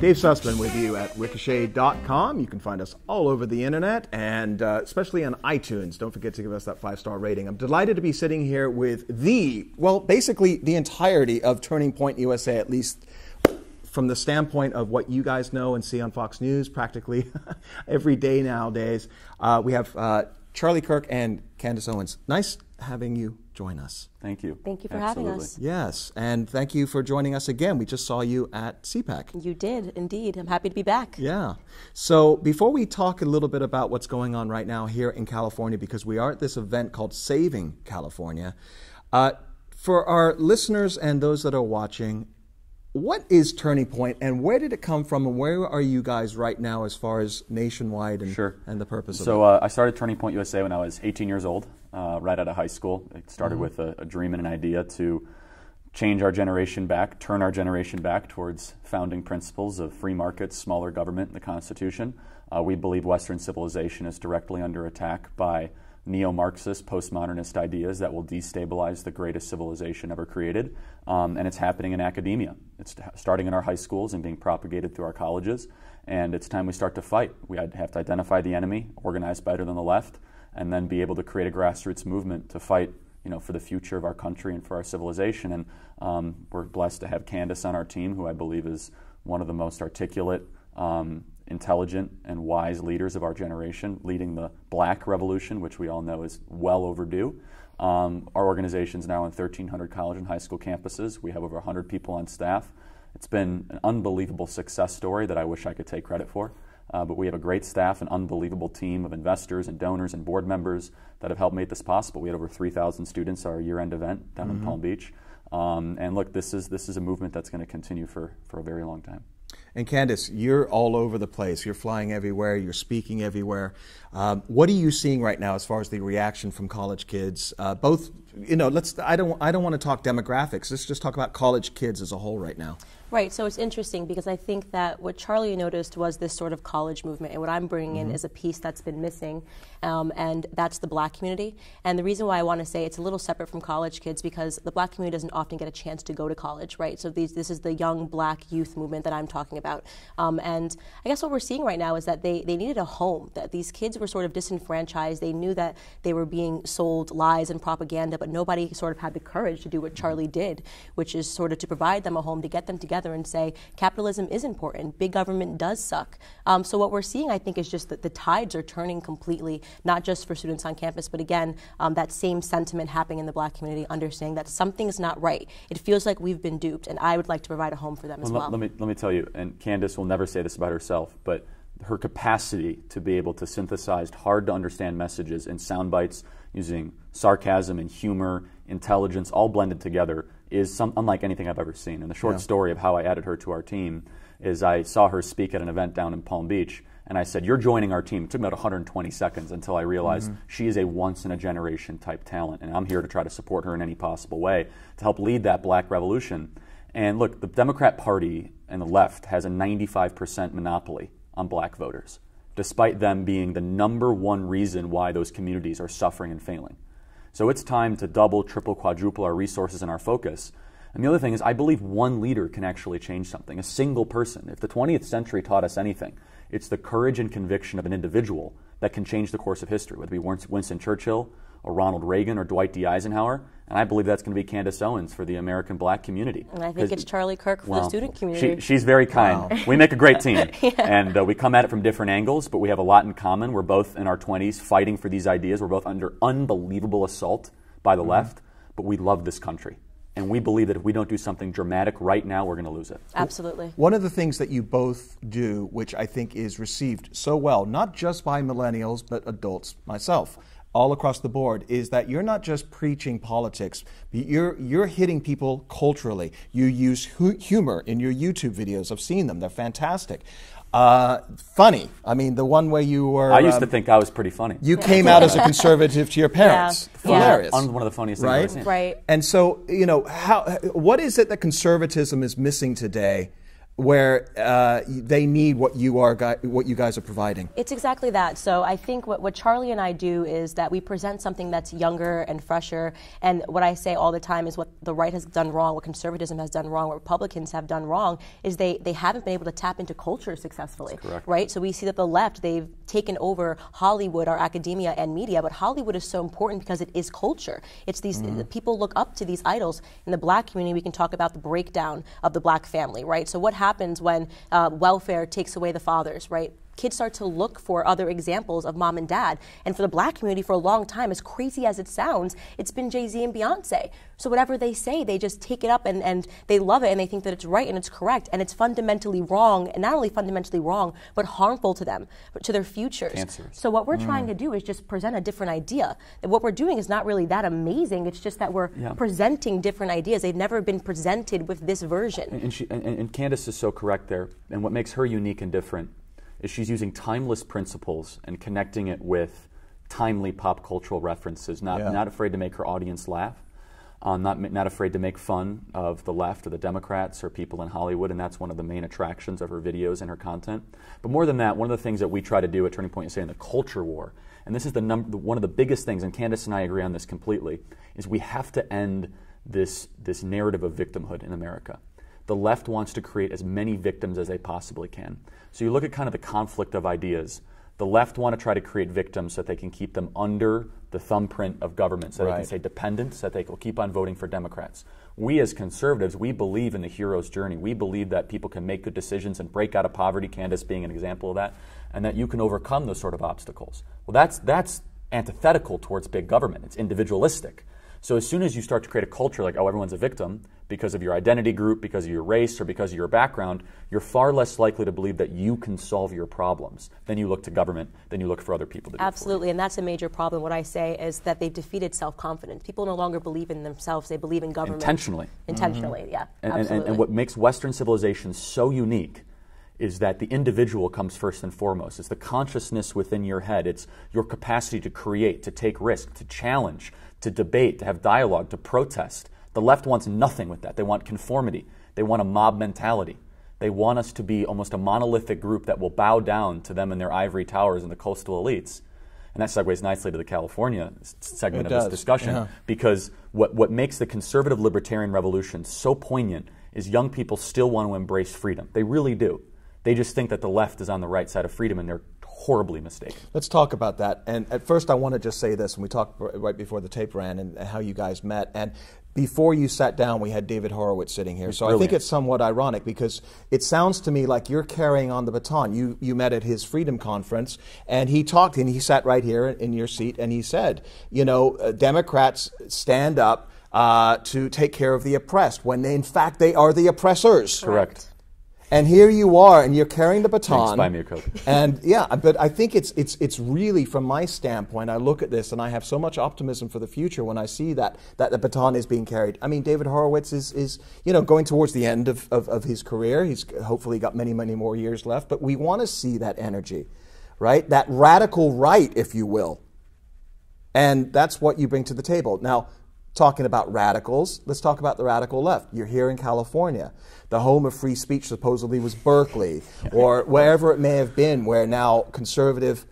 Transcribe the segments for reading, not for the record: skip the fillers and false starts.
Dave Sussman with you at ricochet.com. You can find us all over the internet and especially on iTunes. Don't forget to give us that 5-star rating. I'm delighted to be sitting here with basically the entirety of Turning Point USA, at least from the standpoint of what you guys know and see on Fox News practically every day nowadays. We have Charlie Kirk and Candace Owens. Nice having you join us. Thank you. Thank you for having us. Yes, and thank you for joining us again. We just saw you at CPAC. You did, indeed. I'm happy to be back. Yeah. So before we talk a little bit about what's going on right now here in California, because we are at this event called Saving California, for our listeners and those that are watching, what is Turning Point and where did it come from and where are you guys right now as far as nationwide and, and the purpose of it? So I started Turning Point USA when I was 18 years old, right out of high school. It started with a dream and an idea to change our generation back, turn our generation back towards founding principles of free markets, smaller government, and the Constitution. We believe Western civilization is directly under attack by neo-Marxist, postmodernist ideas that will destabilize the greatest civilization ever created, and it's happening in academia. It's starting in our high schools and being propagated through our colleges, and it's time we start to fight. We have to identify the enemy, organize better than the left, and then be able to create a grassroots movement to fight, for the future of our country and for our civilization. And we're blessed to have Candace on our team, who I believe is one of the most articulate, intelligent and wise leaders of our generation, leading the Black Revolution, which we all know is well overdue. Our organization is now on 1,300 college and high school campuses. We have over 100 people on staff. It's been an unbelievable success story that I wish I could take credit for. But we have a great staff, an unbelievable team of investors and donors and board members that have helped make this possible. We had over 3,000 students at our year-end event down in Palm Beach. And look, this is a movement that's going to continue for a very long time. And Candace, you're all over the place. You're flying everywhere. You're speaking everywhere. What are you seeing right now as far as the reaction from college kids? Both, I don't want to talk demographics. Let's just talk about college kids as a whole right now. Right, so it's interesting because I think that what Charlie noticed was this sort of college movement, and what I'm bringing in is a piece that's been missing, and that's the Black community. And the reason why I want to say it's a little separate from college kids because the Black community doesn't often get a chance to go to college, right? So this is the young Black youth movement that I'm talking about. And I guess what we're seeing right now is that they needed a home, that these kids were sort of disenfranchised. They knew that they were being sold lies and propaganda, but nobody sort of had the courage to do what Charlie did, which is sort of to provide them a home, to get them together and say capitalism is important, big government does suck. So what we're seeing, I think, is just that the tides are turning completely, not just for students on campus, but again, that same sentiment happening in the Black community, understanding that something's not right. It feels like we've been duped, and I would like to provide a home for them as well. Let me tell you, and Candace will never say this about herself, but her capacity to be able to synthesize hard-to-understand messages in sound bites using sarcasm and humor, intelligence, all blended together is unlike anything I've ever seen. And the short story of how I added her to our team is I saw her speak at an event down in Palm Beach, and I said, "You're joining our team." It took me about 120 seconds until I realized she is a once-in-a-generation type talent, and I'm here to try to support her in any possible way to help lead that Black revolution. And look, the Democrat Party and the left has a 95% monopoly on Black voters, despite them being the #1 reason why those communities are suffering and failing. So it's time to double, triple, quadruple our resources and our focus. And the other thing is I believe one leader can actually change something, a single person. If the 20th century taught us anything, it's the courage and conviction of an individual that can change the course of history, whether it be Winston Churchill or Ronald Reagan or Dwight D. Eisenhower. And I believe that's going to be Candace Owens for the American Black community. And I think it's Charlie Kirk for the student community. She's very kind. Wow. We make a great team. And we come at it from different angles, but we have a lot in common. We're both in our 20s fighting for these ideas. We're both under unbelievable assault by the left, but we love this country. And we believe that if we don't do something dramatic right now, we're going to lose it. Absolutely. One of the things that you both do, which I think is received so well, not just by millennials, but adults, myself, all across the board, is that you're not just preaching politics, you're hitting people culturally. You use humor in your YouTube videos. I've seen them. They're fantastic. Funny. I mean, the one where you were... I used to think I was pretty funny. You came out as a conservative to your parents. Hilarious. One of the funniest things I've ever seen. Right. And so, what is it that conservatism is missing today where they need what you guys are providing? It's exactly that. So I think what Charlie and I do is that we present something that's younger and fresher, and what I say all the time is what the right has done wrong, what conservatism has done wrong, what Republicans have done wrong, is they haven't been able to tap into culture successfully, right? So we see that the left, they've taken over Hollywood, our academia and media, but Hollywood is so important because it is culture. It's these, people look up to these idols. In the black community, we can talk about the breakdown of the black family, right? So what happens when welfare takes away the fathers, right? Kids start to look for other examples of mom and dad. And for the black community, for a long time, as crazy as it sounds, it's been Jay-Z and Beyonce. So whatever they say, they just take it up and they love it and they think that it's right and it's correct. And it's fundamentally wrong, and not only fundamentally wrong, but harmful to them, to their futures. Cancerous. So what we're trying to do is just present a different idea. And what we're doing is not really that amazing. It's just that we're presenting different ideas. They've never been presented with this version. And Candace is so correct there. And what makes her unique and different is she's using timeless principles and connecting it with timely pop cultural references, not afraid to make her audience laugh, not afraid to make fun of the left or the Democrats or people in Hollywood, and that's one of the main attractions of her videos and her content. But more than that, one of the things that we try to do at Turning Point USA in the culture war, and this is one of the biggest things, and Candace and I agree on this completely, is we have to end this narrative of victimhood in America. The left wants to create as many victims as they possibly can. So you look at kind of the conflict of ideas. The left want to try to create victims so that they can keep them under the thumbprint of government, so they can stay dependent, so that they will keep on voting for Democrats. We as conservatives, we believe in the hero's journey. We believe that people can make good decisions and break out of poverty, Candace being an example of that, and that you can overcome those sort of obstacles. Well, that's antithetical towards big government. It's individualistic. So as soon as you start to create a culture like, oh, everyone's a victim because of your identity group, because of your race, or because of your background, you're far less likely to believe that you can solve your problems. Then you look to government, then you look for other people to do it for you. And that's a major problem. What I say is that they've defeated self-confidence. People no longer believe in themselves, they believe in government. Intentionally. Yeah, absolutely. And what makes Western civilization so unique is that the individual comes first and foremost. It's the consciousness within your head. It's your capacity to create, to take risk, to challenge, to debate, to have dialogue, to protest. The left wants nothing with that. They want conformity. They want a mob mentality. They want us to be almost a monolithic group that will bow down to them in their ivory towers and the coastal elites. And that segues nicely to the California segment of this discussion, because what makes the conservative libertarian revolution so poignant is young people still want to embrace freedom. They really do. They just think that the left is on the right side of freedom, and they're horribly mistaken. Let's talk about that. And at first I want to just say this, and we talked right before the tape ran and how you guys met. And before you sat down, we had David Horowitz sitting here. So I think it's somewhat ironic, because it sounds to me like you're carrying on the baton. You met at his Freedom Conference, and he talked, and he sat right here in your seat, and he said, you know, Democrats stand up to take care of the oppressed, when in fact they are the oppressors. Correct. And here you are, and you're carrying the baton. Thanks, buy me a Coke. And yeah, but I think it's really, from my standpoint, I look at this and I have so much optimism for the future when I see that the baton is being carried. I mean, David Horowitz is going towards the end of his career. He's hopefully got many, many more years left. But we want to see that energy, right? That radical right, if you will. And that's what you bring to the table. Now, talking about radicals, let's talk about the radical left. You're here in California. The home of free speech supposedly was Berkeley, or wherever it may have been, where now conservative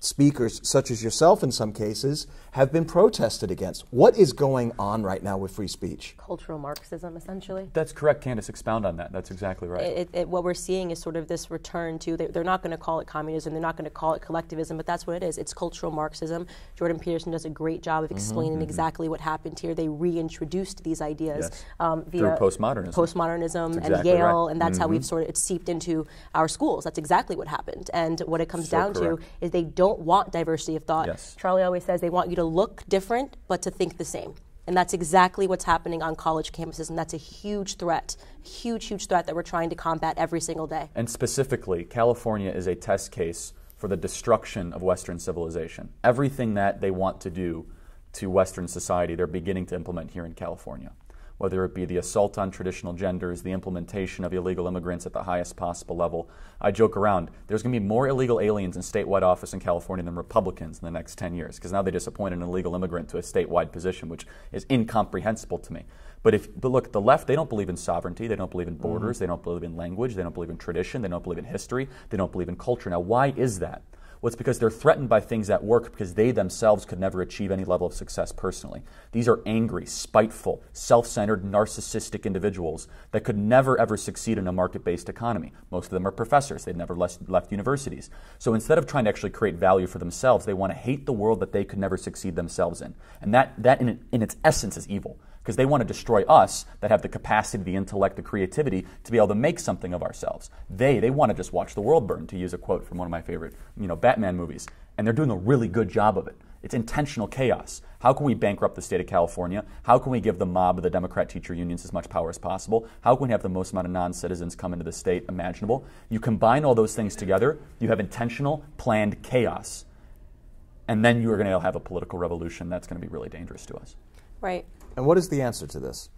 speakers, such as yourself in some cases, have been protested against. What is going on right now with free speech? Cultural Marxism, essentially. That's correct, Candace. Expound on that. That's exactly right. What we're seeing is sort of this return to, they're not going to call it communism, they're not going to call it collectivism, but that's what it is. It's cultural Marxism. Jordan Peterson does a great job of explaining exactly what happened here. They reintroduced these ideas via through postmodernism. Postmodernism and Yale, and that's how we've it's seeped into our schools. That's exactly what happened. And what it comes down to is they don't want diversity of thought. Charlie always says they want you to look different, but to think the same. And that's exactly what's happening on college campuses, and that's a huge threat, huge threat that we're trying to combat every single day. And specifically, California is a test case for the destruction of Western civilization. Everything that they want to do to Western society, they're beginning to implement here in California. Whether it be the assault on traditional genders, the implementation of illegal immigrants at the highest possible level. I joke around, there's going to be more illegal aliens in statewide office in California than Republicans in the next 10 years, because now they just appoint an illegal immigrant to a statewide position, which is incomprehensible to me. But look, the left, they don't believe in sovereignty, they don't believe in borders, they don't believe in language, they don't believe in tradition, they don't believe in history, they don't believe in culture. Now, why is that? Well, it's because they're threatened by things at work because they themselves could never achieve any level of success personally. These are angry, spiteful, self-centered, narcissistic individuals that could never ever succeed in a market-based economy. Most of them are professors. They've never left universities. So instead of trying to actually create value for themselves, they want to hate the world that they could never succeed themselves in. And that in its essence is evil, because they want to destroy us that have the capacity, the intellect, the creativity to be able to make something of ourselves. They want to just watch the world burn, to use a quote from one of my favorite Batman movies. And they're doing a really good job of it. It's intentional chaos. How can we bankrupt the state of California? How can we give the mob of the Democrat teacher unions as much power as possible? How can we have the most amount of non-citizens come into the state imaginable? You combine all those things together, you have intentional, planned chaos. And then you are going to have a political revolution that's going to be really dangerous to us. Right. And what is the answer to this?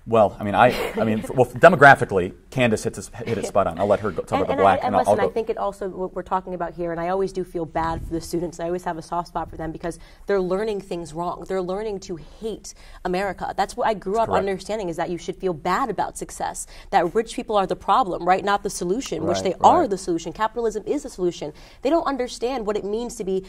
Well, demographically, Candace hit it spot on. I'll let her talk about the black. And listen, I think it also, what we're talking about here, and I always do feel bad for the students. I always have a soft spot for them because they're learning things wrong. They're learning to hate America. That's what I grew up understanding, is that you should feel bad about success, that rich people are the problem, right, not the solution, which they are the solution. Capitalism is the solution. They don't understand what it means to be,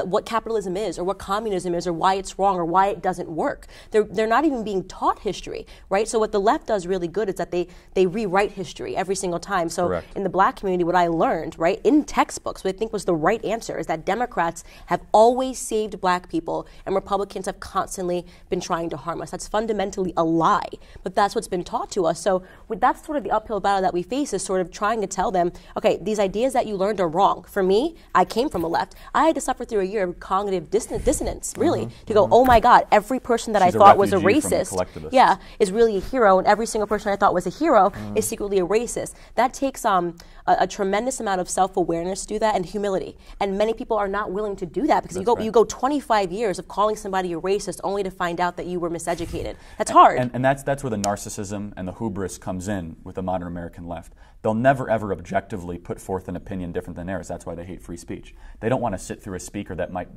what capitalism is, or what communism is, or why it's wrong, or why it doesn't work. They're not even being taught history. Right? So what the left does really good is that they rewrite history every single time. So in the black community, what I learned, right, in textbooks, what I think was the right answer is that Democrats have always saved black people and Republicans have constantly been trying to harm us. That's fundamentally a lie, but that's what's been taught to us. So that's sort of the uphill battle that we face, is sort of trying to tell them, okay, these ideas that you learned are wrong. For me, I came from a left. I had to suffer through a year of cognitive dissonance, really, to go, oh my God, every person that I thought was a racist, is really a hero, and every single person I thought was a hero is secretly a racist. That takes a tremendous amount of self-awareness to do that, and humility. And many people are not willing to do that, because you go 25 years of calling somebody a racist only to find out that you were miseducated. That's hard. And that's where the narcissism and the hubris comes in with the modern American left. They'll never ever objectively put forth an opinion different than theirs. That's why they hate free speech. They don't want to sit through a speaker that might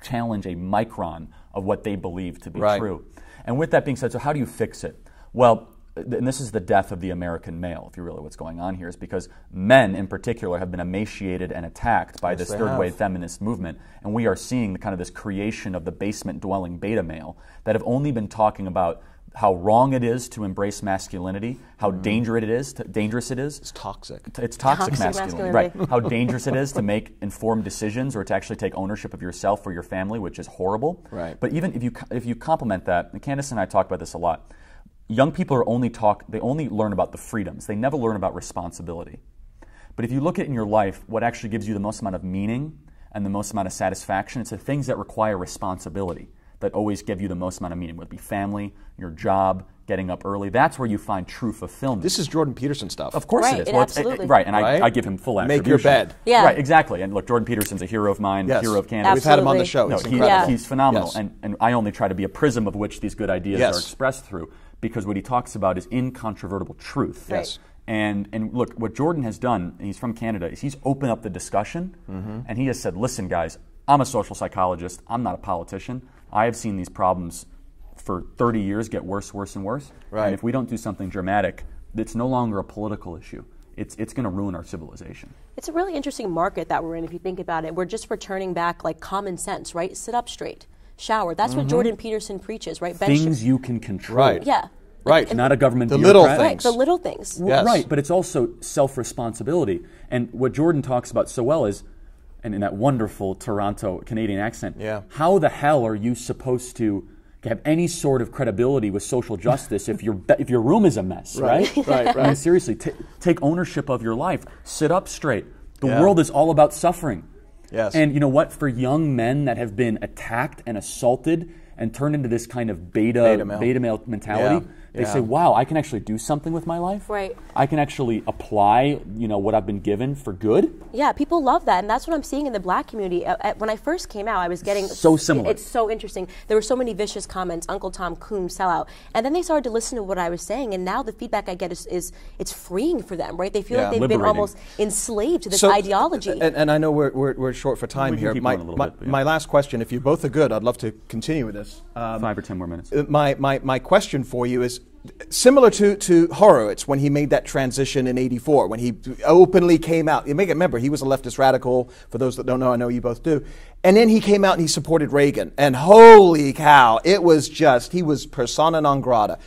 challenge a micron of what they believe to be true. And with that being said, so how do you fix it? Well, and this is the death of the American male, if you really what's going on here, is because men in particular have been emaciated and attacked by this third-wave feminist movement, and we are seeing kind of this creation of the basement-dwelling beta male that have only been talking about how wrong it is to embrace masculinity, how dangerous it is. It's toxic. It's toxic masculinity. Right. How dangerous it is to make informed decisions or to actually take ownership of yourself or your family, which is horrible. Right. But even if you complement that, and Candace and I talk about this a lot, young people they only learn about the freedoms. They never learn about responsibility. But if you look at in your life, what actually gives you the most amount of meaning and the most amount of satisfaction, it's the things that require responsibility that always give you the most amount of meaning, whether it be family, your job, getting up early. That's where you find true fulfillment. This is Jordan Peterson stuff. Of course it is. Absolutely. And I give him full attribution. Make your bed. Yeah. Right, exactly. And look, Jordan Peterson's a hero of mine, hero of Candace. We've had him on the show. He's phenomenal. Yes. And I only try to be a prism of which these good ideas are expressed through, because what he talks about is incontrovertible truth. Yes. And look, what Jordan has done, and he's from Canada, is he's opened up the discussion, and he has said, listen, guys, I'm a social psychologist. I'm not a politician. I have seen these problems for 30 years get worse, worse, and worse. Right. And if we don't do something dramatic, it's no longer a political issue. It's going to ruin our civilization. It's a really interesting market that we're in, if you think about it. We're just returning back like common sense, right? Sit up straight. Shower. That's what Jordan Peterson preaches, right? Things you can control. Right. Yeah. Right. Not a government the bureaucrat. little things. Right, the little things. Yes. Right, but it's also self-responsibility. And what Jordan talks about so well is, and in that wonderful Toronto Canadian accent, how the hell are you supposed to have any sort of credibility with social justice if your room is a mess, right? Right. I mean, seriously, take ownership of your life. Sit up straight. The world is all about suffering. Yes. And you know what? For young men that have been attacked and assaulted and turned into this kind of beta male mentality, they say, wow, I can actually do something with my life. Right. I can actually apply, what I've been given for good. Yeah, people love that. And that's what I'm seeing in the black community. When I first came out, I was getting... So similar. It's so interesting. There were so many vicious comments, Uncle Tom, Coon, sellout. And then they started to listen to what I was saying. And now the feedback I get is it's freeing for them, right? They feel like they've been almost enslaved to this ideology. And I know we're short for time here. My last question, if you both are good, I'd love to continue with this. 5 or 10 more minutes. My question for you is, similar to Horowitz when he made that transition in '84, when he openly came out. You may remember, he was a leftist radical. For those that don't know, I know you both do. And then he came out and he supported Reagan. And holy cow, it was just, he was persona non grata.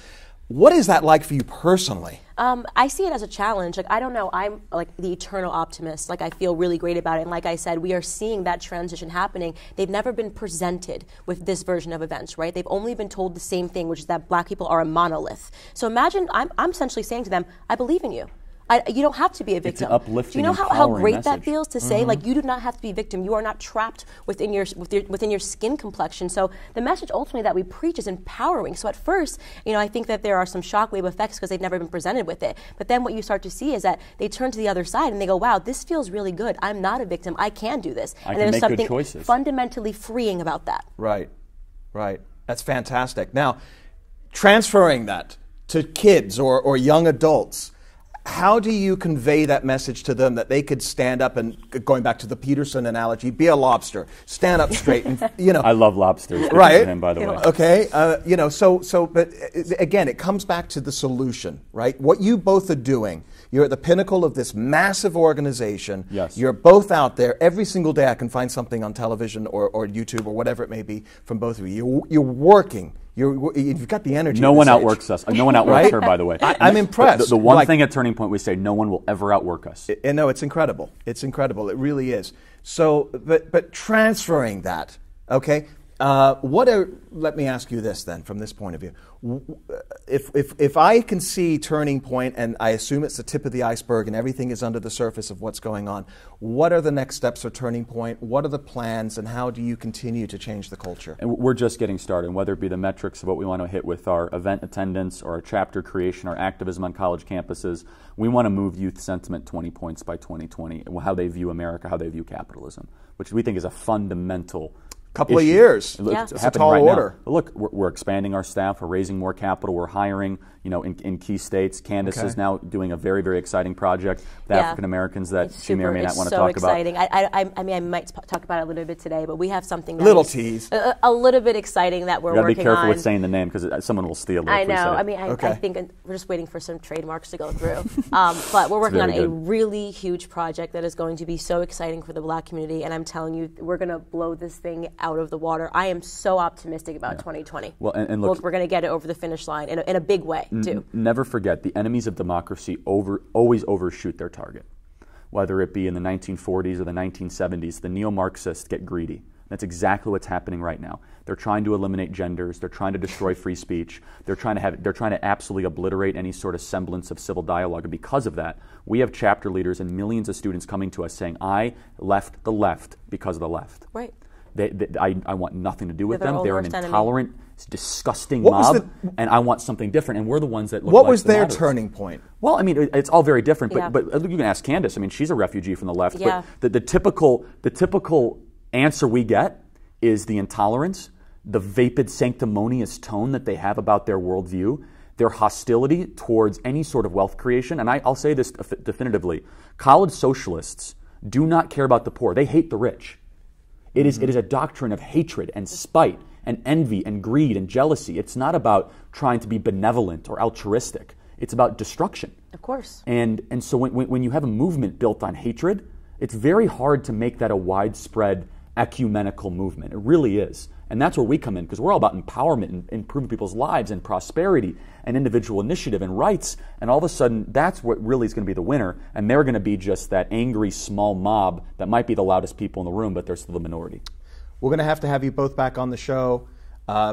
What is that like for you personally? I see it as a challenge. Like, I don't know, I'm like the eternal optimist. Like, I feel really great about it. And like I said, we are seeing that transition happening. They've never been presented with this version of events, right? They've only been told the same thing, which is that black people are a monolith. So imagine, I'm essentially saying to them, I believe in you. You don't have to be a victim. It's an uplifting, do you know how great message. that feels to say? Like, you do not have to be a victim. You are not trapped within your skin complexion. So the message ultimately that we preach is empowering. So at first, I think that there are some shockwave effects because they've never been presented with it. But then what you start to see is that they turn to the other side and they go, wow, this feels really good. I'm not a victim. I can do this. I and can there's make good something choices. fundamentally freeing about that. Right. That's fantastic. Now, transferring that to kids or young adults, how do you convey that message to them that they could stand up and, going back to the Peterson analogy, be a lobster, stand up straight and, I love lobsters. Good right? for him, by the way. Okay. But again, it comes back to the solution, right? What you both are doing, you're at the pinnacle of this massive organization. Yes. You're both out there. Every single day I can find something on television or YouTube or whatever it may be from both of you. You're working. You've got the energy. No one outworks us. No one outworks her, by the way. I'm impressed. The one thing at Turning Point we say, no one will ever outwork us. No, it's incredible. It's incredible. It really is. So, but transferring that, okay? Let me ask you this then, from this point of view. If I can see Turning Point, and I assume it's the tip of the iceberg and everything is under the surface of what's going on, what are the next steps for Turning Point? What are the plans, and how do you continue to change the culture? And we're just getting started, whether it be the metrics of what we want to hit with our event attendance or our chapter creation, our activism on college campuses. We want to move youth sentiment 20 points by 2020, how they view America, how they view capitalism, which we think is a fundamental couple issue. of years. Yeah. It's a tall order. Now. Look, we're expanding our staff. We're raising more capital. We're hiring, in key states. Candace is now doing a very, very exciting project. The African Americans that she may or may not want to talk exciting. about. I mean, I might talk about it a little bit today, but we have something tease. A little bit exciting that we're working on. You got to be careful with saying the name because someone will steal it. I know. I think we're just waiting for some trademarks to go through. But we're working on a really huge project that is going to be so exciting for the Black community, and I'm telling you, we're going to blow this thing out of the water. I am so optimistic about 2020. Well, and look, we're going to get it over the finish line in a big way, too. Never forget, the enemies of democracy always overshoot their target. Whether it be in the 1940s or the 1970s, the neo-Marxists get greedy. That's exactly what's happening right now. They're trying to eliminate genders. They're trying to destroy free speech. They're trying to absolutely obliterate any sort of semblance of civil dialogue. And because of that, we have chapter leaders and millions of students coming to us saying, I left the left because of the left. Right. I want nothing to do with them. They're an intolerant, disgusting mob, and I want something different. And we're the ones that look What like was the their moderates. turning point? Well, I mean, it's all very different, but you can ask Candace. I mean, she's a refugee from the left. Yeah. But the typical answer we get is the intolerance, the vapid, sanctimonious tone that they have about their worldview, their hostility towards any sort of wealth creation. And I'll say this definitively. College socialists do not care about the poor. They hate the rich. It is a doctrine of hatred and spite and envy and greed and jealousy. It's not about trying to be benevolent or altruistic. It's about destruction. Of course. And so when you have a movement built on hatred, it's very hard to make that a widespread ecumenical movement. It really is. And that's where we come in, because we're all about empowerment and improving people's lives and prosperity and individual initiative and rights. And all of a sudden, that's what really is going to be the winner. And they're going to be just that angry small mob that might be the loudest people in the room, but they're still the minority. We're going to have you both back on the show.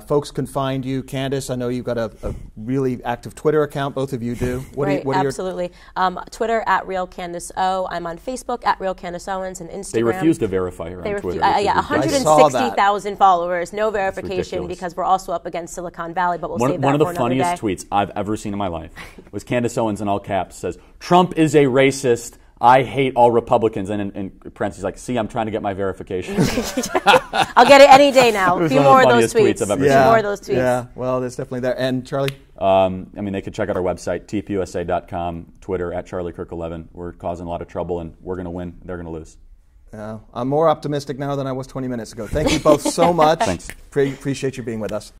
Folks can find you. Candace, I know you've got a really active Twitter account. Both of you do. Absolutely. Twitter at Real Candace O. I'm on Facebook at Real Candace Owens and Instagram. They refuse to verify her on Twitter. 160,000 followers, no verification because we're also up against Silicon Valley, but we'll save that for One of the another funniest day. tweets I've ever seen in my life was Candace Owens in all caps says, "Trump is a racist. I hate all Republicans," and in parentheses, like, see, I'm trying to get my verification. I'll get it any day now. A few more of those tweets. I've ever seen. More of those tweets. Yeah, well, it's definitely there. And Charlie? They could check out our website, tpusa.com, Twitter at CharlieKirk11. We're causing a lot of trouble, and we're going to win. They're going to lose. I'm more optimistic now than I was 20 minutes ago. Thank you both so much. Thanks. Appreciate you being with us.